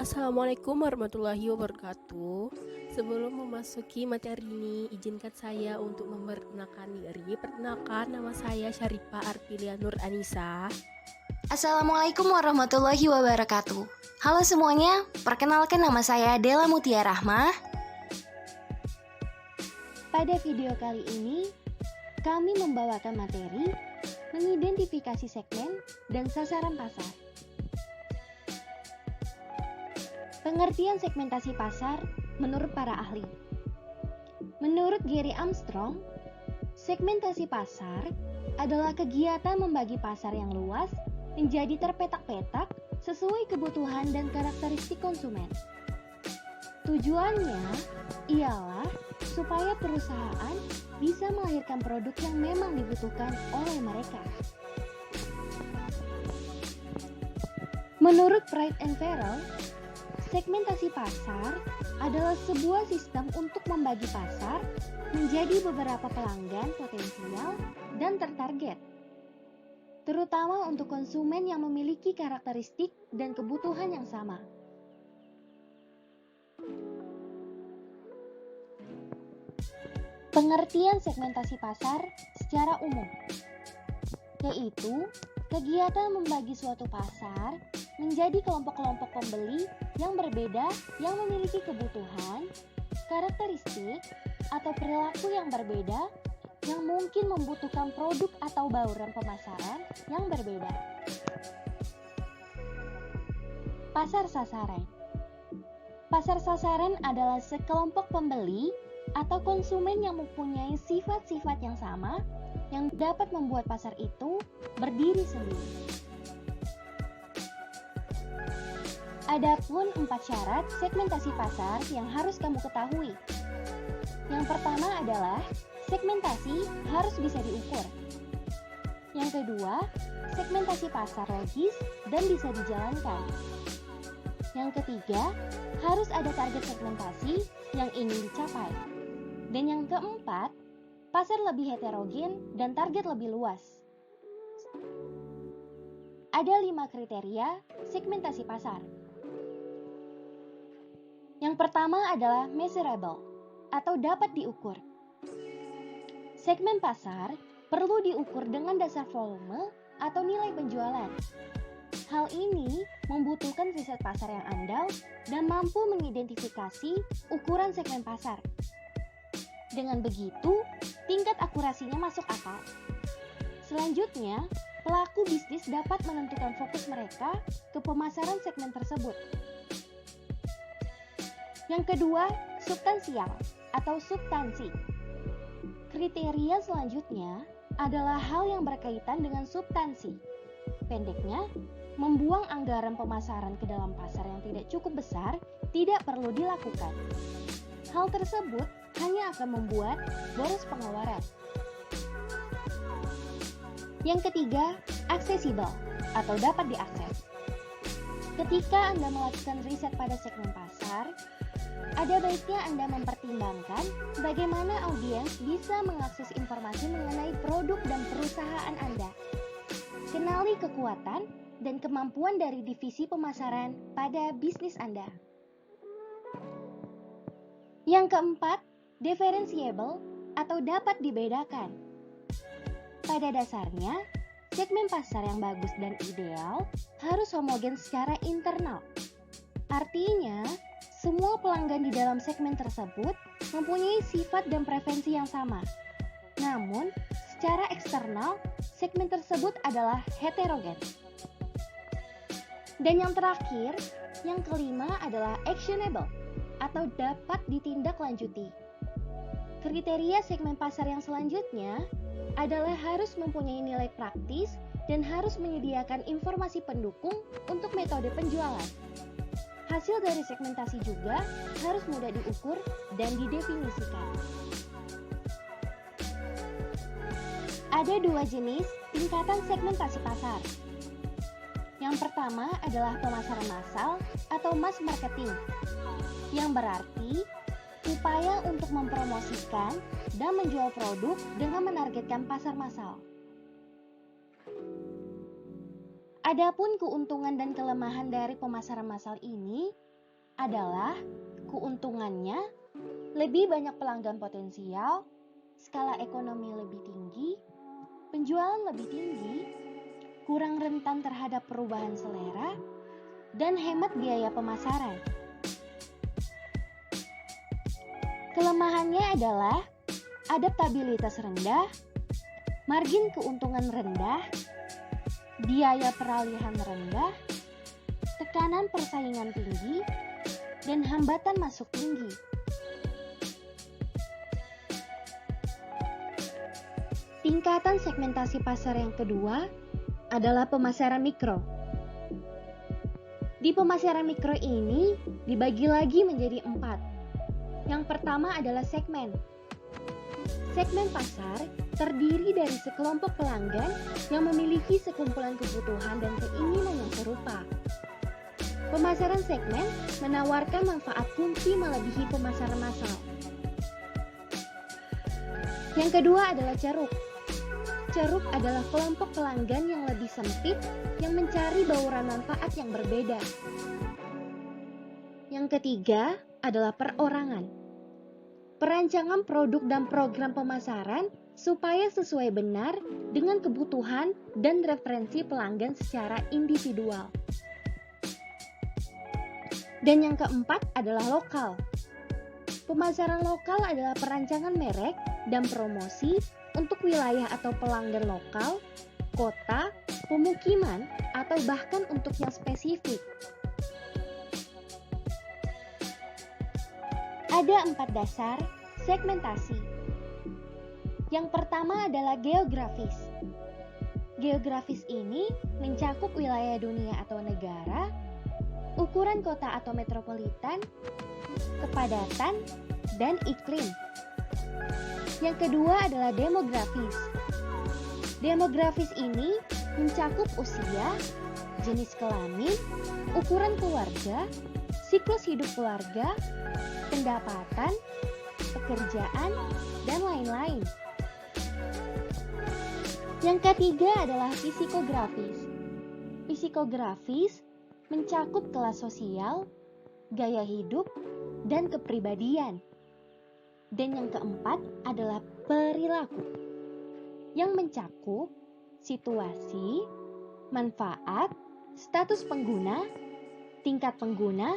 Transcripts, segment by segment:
Assalamualaikum warahmatullahi wabarakatuh. Sebelum memasuki materi ini, izinkan saya untuk memperkenalkan diri. Perkenalkan, nama saya Syarifah Arpilia Nur Anissa. Assalamualaikum warahmatullahi wabarakatuh. Halo semuanya, perkenalkan nama saya Della Mutia Rahmah. Pada video kali ini, kami membawakan materi mengidentifikasi segmen dan sasaran pasar. Pengertian segmentasi pasar menurut para ahli. Menurut Gary Armstrong, segmentasi pasar adalah kegiatan membagi pasar yang luas menjadi terpetak-petak sesuai kebutuhan dan karakteristik konsumen. Tujuannya ialah supaya perusahaan bisa melahirkan produk yang memang dibutuhkan oleh mereka. Menurut Wright and Farrell, segmentasi pasar adalah sebuah sistem untuk membagi pasar menjadi beberapa pelanggan potensial dan tertarget, terutama untuk konsumen yang memiliki karakteristik dan kebutuhan yang sama. Pengertian segmentasi pasar secara umum, yaitu kegiatan membagi suatu pasar menjadi kelompok-kelompok pembeli yang berbeda yang memiliki kebutuhan, karakteristik, atau perilaku yang berbeda yang mungkin membutuhkan produk atau bauran pemasaran yang berbeda. Pasar sasaran. Pasar sasaran adalah sekelompok pembeli atau konsumen yang mempunyai sifat-sifat yang sama yang dapat membuat pasar itu berdiri sendiri. Adapun 4 syarat segmentasi pasar yang harus kamu ketahui. Yang pertama adalah segmentasi harus bisa diukur. Yang kedua, segmentasi pasar logis dan bisa dijalankan. Yang ketiga, harus ada target segmentasi yang ingin dicapai. Dan yang keempat, pasar lebih heterogen dan target lebih luas. Ada 5 kriteria segmentasi pasar. Yang pertama adalah measurable atau dapat diukur. Segmen pasar perlu diukur dengan dasar volume atau nilai penjualan. Hal ini membutuhkan riset pasar yang andal dan mampu mengidentifikasi ukuran segmen pasar. Dengan begitu, tingkat akurasinya masuk akal. Selanjutnya, pelaku bisnis dapat menentukan fokus mereka ke pemasaran segmen tersebut. Yang kedua, substansial atau substansi. Kriteria selanjutnya adalah hal yang berkaitan dengan substansi. Pendeknya, membuang anggaran pemasaran ke dalam pasar yang tidak cukup besar tidak perlu dilakukan. Hal tersebut hanya akan membuat boros pengeluaran. Yang ketiga, aksesibel atau dapat diakses. Ketika Anda melakukan riset pada segmen pasar, ada baiknya Anda mempertimbangkan bagaimana audiens bisa mengakses informasi mengenai produk dan perusahaan Anda. Kenali kekuatan dan kemampuan dari divisi pemasaran pada bisnis Anda. Yang keempat, differentiable atau dapat dibedakan. Pada dasarnya, segmen pasar yang bagus dan ideal harus homogen secara internal. Artinya, semua pelanggan di dalam segmen tersebut mempunyai sifat dan preferensi yang sama. Namun, secara eksternal, segmen tersebut adalah heterogen. Dan yang terakhir, yang kelima adalah actionable atau dapat ditindaklanjuti. Kriteria segmen pasar yang selanjutnya adalah harus mempunyai nilai praktis dan harus menyediakan informasi pendukung untuk metode penjualan. Hasil dari segmentasi juga harus mudah diukur dan didefinisikan. Ada 2 jenis tingkatan segmentasi pasar. Yang pertama adalah pemasaran massal atau mass marketing, yang berarti upaya untuk mempromosikan dan menjual produk dengan menargetkan pasar massal. Adapun keuntungan dan kelemahan dari pemasaran massal ini adalah keuntungannya lebih banyak pelanggan potensial, skala ekonomi lebih tinggi, penjualan lebih tinggi, kurang rentan terhadap perubahan selera, dan hemat biaya pemasaran. Kelemahannya adalah adaptabilitas rendah, margin keuntungan rendah, biaya peralihan rendah, tekanan persaingan tinggi, dan hambatan masuk tinggi. Tingkatan segmentasi pasar yang kedua adalah pemasaran mikro. Di pemasaran mikro ini dibagi lagi menjadi 4. Yang pertama adalah segmen. Segmen pasar terdiri dari sekelompok pelanggan yang memiliki sekumpulan kebutuhan dan keinginan yang serupa. Pemasaran segmen menawarkan manfaat kunci melebihi pemasaran massal. Yang kedua adalah ceruk. Ceruk adalah kelompok pelanggan yang lebih sempit yang mencari bauran manfaat yang berbeda. Yang ketiga adalah perorangan. Perancangan produk dan program pemasaran supaya sesuai benar dengan kebutuhan dan referensi pelanggan secara individual. Dan yang keempat adalah lokal. Pemasaran lokal adalah perancangan merek dan promosi untuk wilayah atau pelanggan lokal, kota, pemukiman, atau bahkan untuk yang spesifik. Ada 4 dasar segmentasi. Yang pertama adalah geografis. Geografis ini mencakup wilayah dunia atau negara, ukuran kota atau metropolitan, kepadatan, dan iklim. Yang kedua adalah demografis. Demografis ini mencakup usia, jenis kelamin, ukuran keluarga, siklus hidup keluarga, pendapatan, pekerjaan, dan lain-lain. Yang ketiga adalah psikografis. Psikografis mencakup kelas sosial, gaya hidup, dan kepribadian. Dan yang keempat adalah perilaku, yang mencakup situasi, manfaat, status pengguna, tingkat pengguna,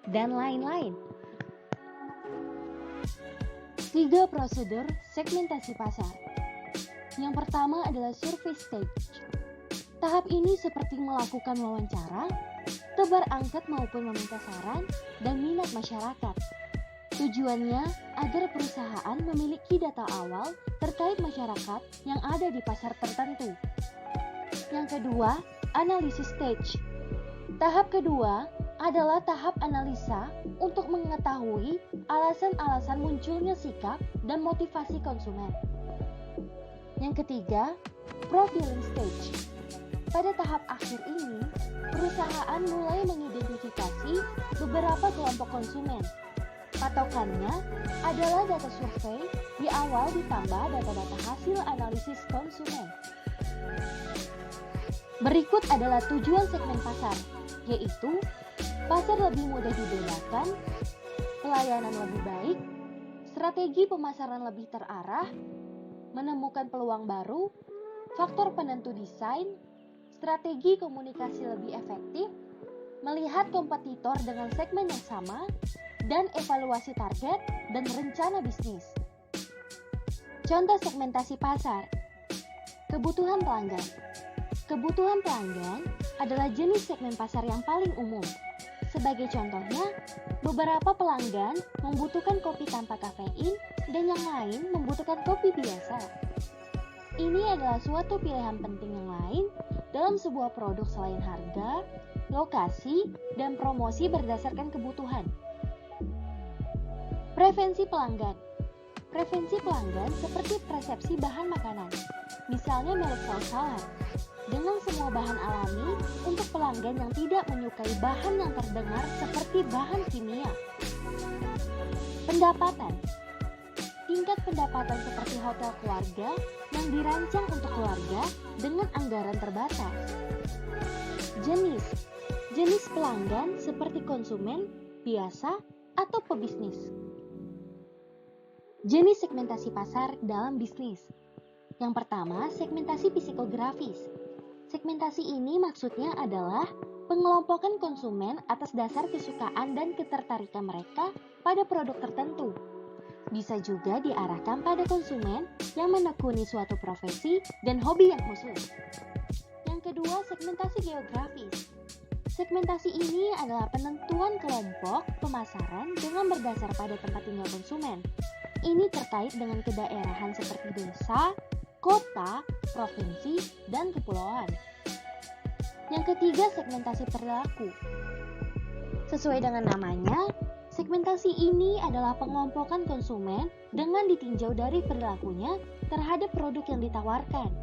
dan lain-lain. 3 prosedur segmentasi pasar. Yang pertama adalah survey stage. Tahap ini seperti melakukan wawancara, tebar angkat maupun meminta saran, dan minat masyarakat. Tujuannya agar perusahaan memiliki data awal terkait masyarakat yang ada di pasar tertentu. Yang kedua, analisis stage. Tahap kedua adalah tahap analisa untuk mengetahui alasan-alasan munculnya sikap dan motivasi konsumen. Yang ketiga, profiling stage. Pada tahap akhir ini, perusahaan mulai mengidentifikasi beberapa kelompok konsumen. Patokannya adalah data survei di awal ditambah data-data hasil analisis konsumen. Berikut adalah tujuan segmen pasar, yaitu pasar lebih mudah dibedakan, pelayanan lebih baik, strategi pemasaran lebih terarah, menemukan peluang baru, faktor penentu desain, strategi komunikasi lebih efektif, melihat kompetitor dengan segmen yang sama, dan evaluasi target dan rencana bisnis. Contoh segmentasi pasar. Kebutuhan pelanggan. Kebutuhan pelanggan adalah jenis segmen pasar yang paling umum. Sebagai contohnya, beberapa pelanggan membutuhkan kopi tanpa kafein dan yang lain membutuhkan kopi biasa. Ini adalah suatu pilihan penting yang lain dalam sebuah produk selain harga, lokasi, dan promosi berdasarkan kebutuhan. Preferensi pelanggan. Preferensi pelanggan seperti persepsi bahan makanan, misalnya merek saus salad, dengan semua bahan alami untuk pelanggan yang tidak menyukai bahan yang terdengar seperti bahan kimia. Pendapatan. Tingkat pendapatan seperti hotel keluarga yang dirancang untuk keluarga dengan anggaran terbatas. Jenis. Jenis pelanggan seperti konsumen, biasa, atau pebisnis. Jenis segmentasi pasar dalam bisnis. Yang pertama, segmentasi psikografis. Segmentasi ini maksudnya adalah pengelompokan konsumen atas dasar kesukaan dan ketertarikan mereka pada produk tertentu. Bisa juga diarahkan pada konsumen yang menekuni suatu profesi dan hobi yang khusus. Yang kedua, segmentasi geografis. Segmentasi ini adalah penentuan kelompok pemasaran dengan berdasar pada tempat tinggal konsumen. Ini terkait dengan kedaerahan seperti desa, kota, provinsi, dan kepulauan. Yang ketiga, segmentasi perilaku. Sesuai dengan namanya, segmentasi ini adalah pengelompokan konsumen dengan ditinjau dari perilakunya terhadap produk yang ditawarkan.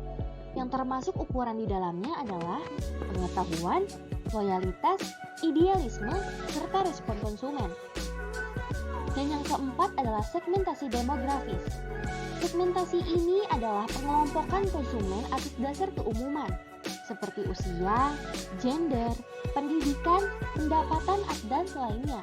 Yang termasuk ukuran di dalamnya adalah pengetahuan, loyalitas, idealisme, serta respon konsumen. Dan yang keempat adalah segmentasi demografis. Segmentasi ini adalah pengelompokan konsumen atas dasar keumuman, seperti usia, gender, pendidikan, pendapatan, dan lainnya.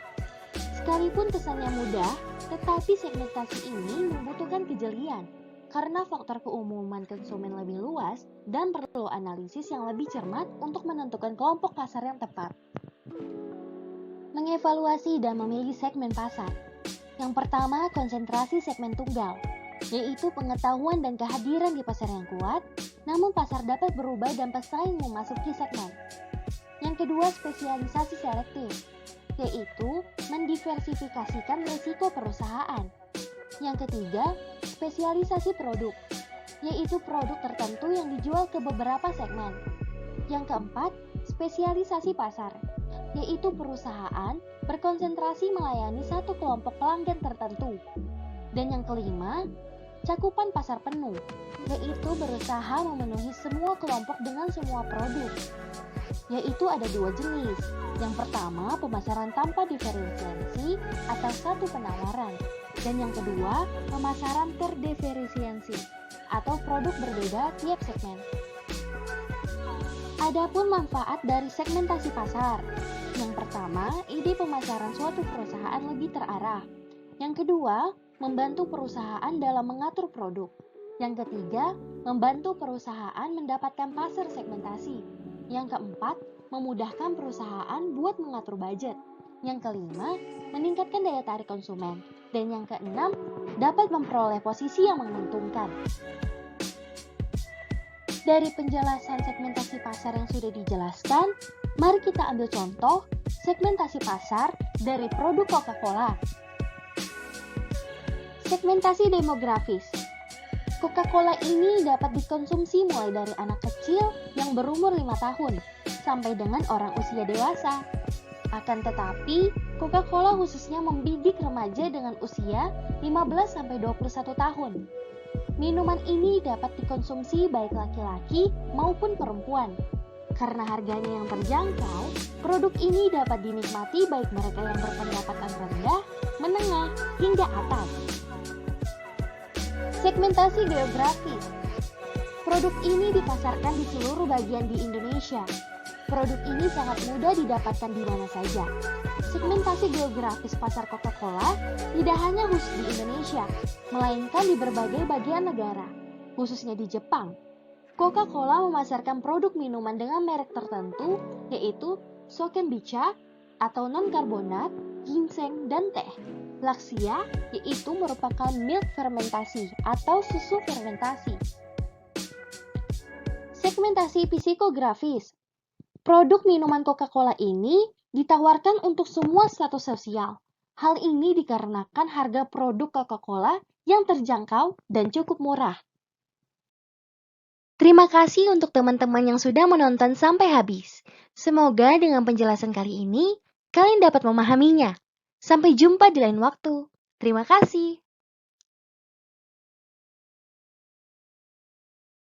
Sekalipun kesannya mudah, tetapi segmentasi ini membutuhkan kejelian, karena faktor keumuman konsumen lebih luas dan perlu analisis yang lebih cermat untuk menentukan kelompok pasar yang tepat. Mengevaluasi dan memilih segmen pasar. Yang pertama, konsentrasi segmen tunggal, yaitu pengetahuan dan kehadiran di pasar yang kuat, namun pasar dapat berubah dan pesaing memasuki segmen. Yang kedua, spesialisasi selektif, yaitu mendiversifikasikan risiko perusahaan. Yang ketiga, spesialisasi produk, yaitu produk tertentu yang dijual ke beberapa segmen. Yang keempat, spesialisasi pasar, yaitu perusahaan berkonsentrasi melayani satu kelompok pelanggan tertentu. Dan yang kelima, cakupan pasar penuh, yaitu berusaha memenuhi semua kelompok dengan semua produk. Yaitu ada dua jenis. Yang pertama, pemasaran tanpa diferensiasi atau satu penawaran. Dan yang kedua, pemasaran terdiferensiasi atau produk berbeda tiap segmen. Adapun manfaat dari segmentasi pasar. Yang pertama, ide pemasaran suatu perusahaan lebih terarah. Yang kedua, membantu perusahaan dalam mengatur produk. Yang ketiga, membantu perusahaan mendapatkan pasar segmentasi. Yang keempat, memudahkan perusahaan buat mengatur budget. Yang kelima, meningkatkan daya tarik konsumen. Dan yang keenam, dapat memperoleh posisi yang menguntungkan. Dari penjelasan segmentasi pasar yang sudah dijelaskan, mari kita ambil contoh segmentasi pasar dari produk Coca-Cola. Segmentasi demografis. Coca-Cola ini dapat dikonsumsi mulai dari anak kecil yang berumur 5 tahun sampai dengan orang usia dewasa. Akan tetapi, Coca-Cola khususnya membidik remaja dengan usia 15-21 tahun. Minuman ini dapat dikonsumsi baik laki-laki maupun perempuan. Karena harganya yang terjangkau, produk ini dapat dinikmati baik mereka yang berpendapatan rendah, menengah, hingga atas. Segmentasi geografis. Produk ini dipasarkan di seluruh bagian di Indonesia. Produk ini sangat mudah didapatkan di mana saja. Segmentasi geografis pasar Coca-Cola tidak hanya khusus di Indonesia, melainkan di berbagai bagian negara, khususnya di Jepang. Coca-Cola memasarkan produk minuman dengan merek tertentu, yaitu Sokenbicha atau non-karbonat, ginseng, dan teh. Laksia, yaitu merupakan milk fermentasi atau susu fermentasi. Segmentasi psikografis. Produk minuman Coca-Cola ini ditawarkan untuk semua status sosial. Hal ini dikarenakan harga produk Coca-Cola yang terjangkau dan cukup murah. Terima kasih untuk teman-teman yang sudah menonton sampai habis. Semoga dengan penjelasan kali ini, kalian dapat memahaminya. Sampai jumpa di lain waktu. Terima kasih.